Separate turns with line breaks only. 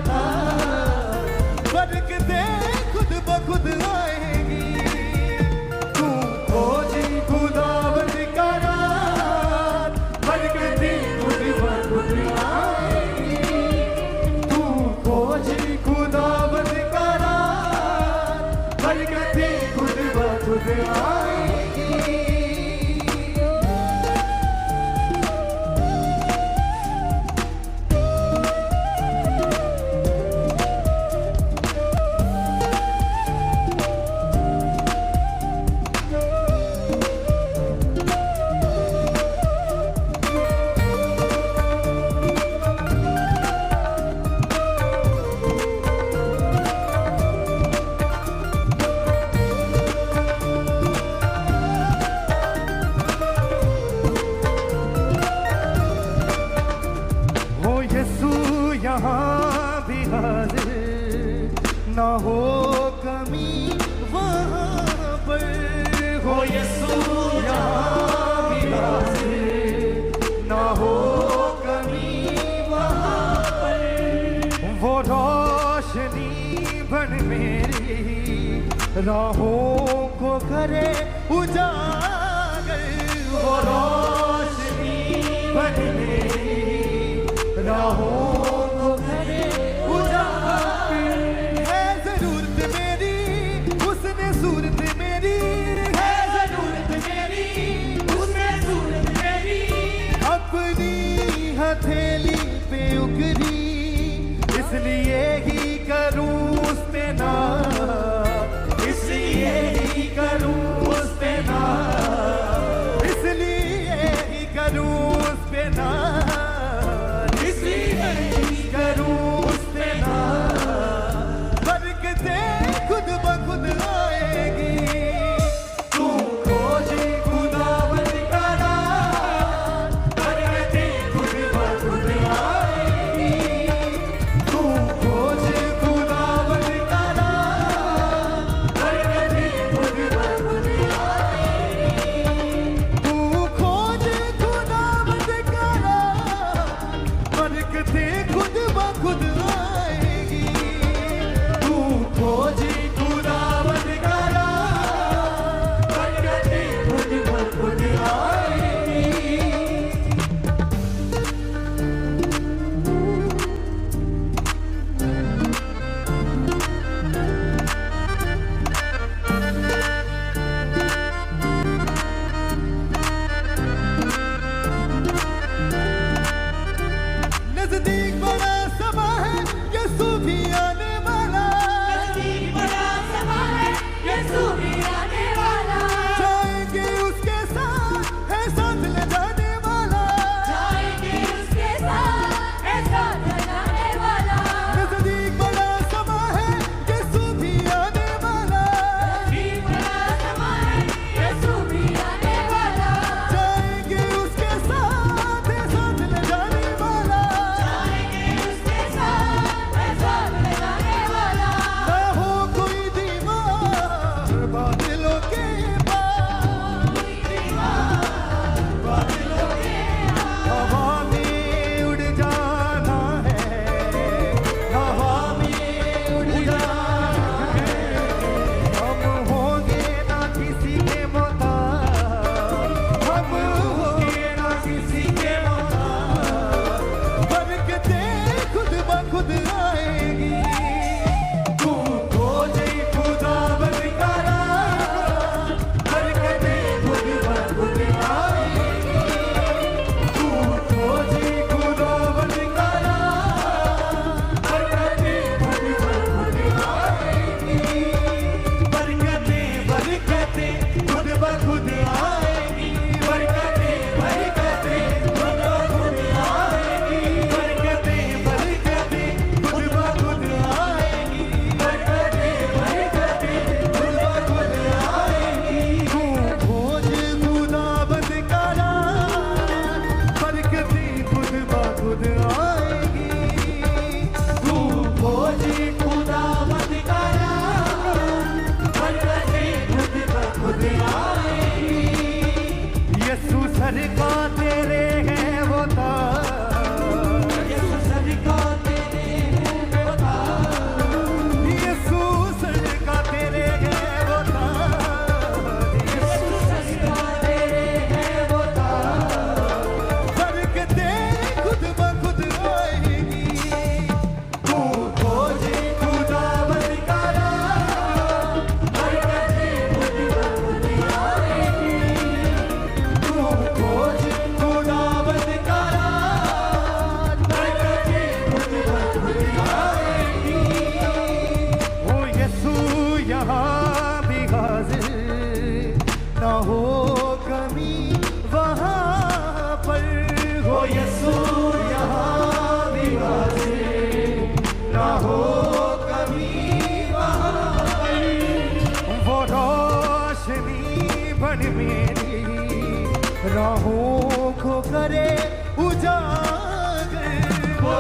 था, बरकते खुद ब खुद आएगी। तू खोजी खुदावंद का राज, बरकते खुद ब खुद आएगी। तू खोजी खुदावंद का राज, बरकते खुद ब खुद आएगी। यहाँ भी हाजिर न हो कमी वहाँ पर, हो यीशु यहाँ भी हाजिर न हो कमी वहाँ पर। वो रोशनी बन मेरी राहों को करे उजागर, वो रोशनी बन मेरी राहों को करे उजागर। है जरूरत मेरी उसने सूरत मेरी, है जरूरत मेरी उसने सूरत मेरी। अपनी हथेली पे उगरी, इसलिए ही करूं उस पे नाज, इसलिए ही करूं उस पे नाज, इसलिए ही करूं उस पे नाज, करूं उस पे नाज, बरकते खुद ब खुद आएगी। तू खोजी खुदावंद का राज, बरकते खुद ब खुद आएगी। तू खोजी खुदावंद का राज, बरकते खुद ब खुद आएगी। तू खोजी खुदावंद का राज, बरकते खुद खुद आएगी। तू खोजी खुदावंद का राज, बरकते खुद ब खुद आएगी। नजदीक बड़ा समा है यीशु भी आने वाला,
नजदीक बड़ा समा है यीशु भी आने वाला।
जाएंगे उसके साथ है साथ ले जाने वाला,
जाएंगे उसके साथ है साथ जाने वाला।
नजदीक बड़ा समा है यीशु भी आने वाला,
नजदीक बड़ा समा है यीशु भी आने वाला।
जाएंगे उसके साथ है साथ ले जाने वाला।
जाएंगे उसके साथ
करे उजागर वो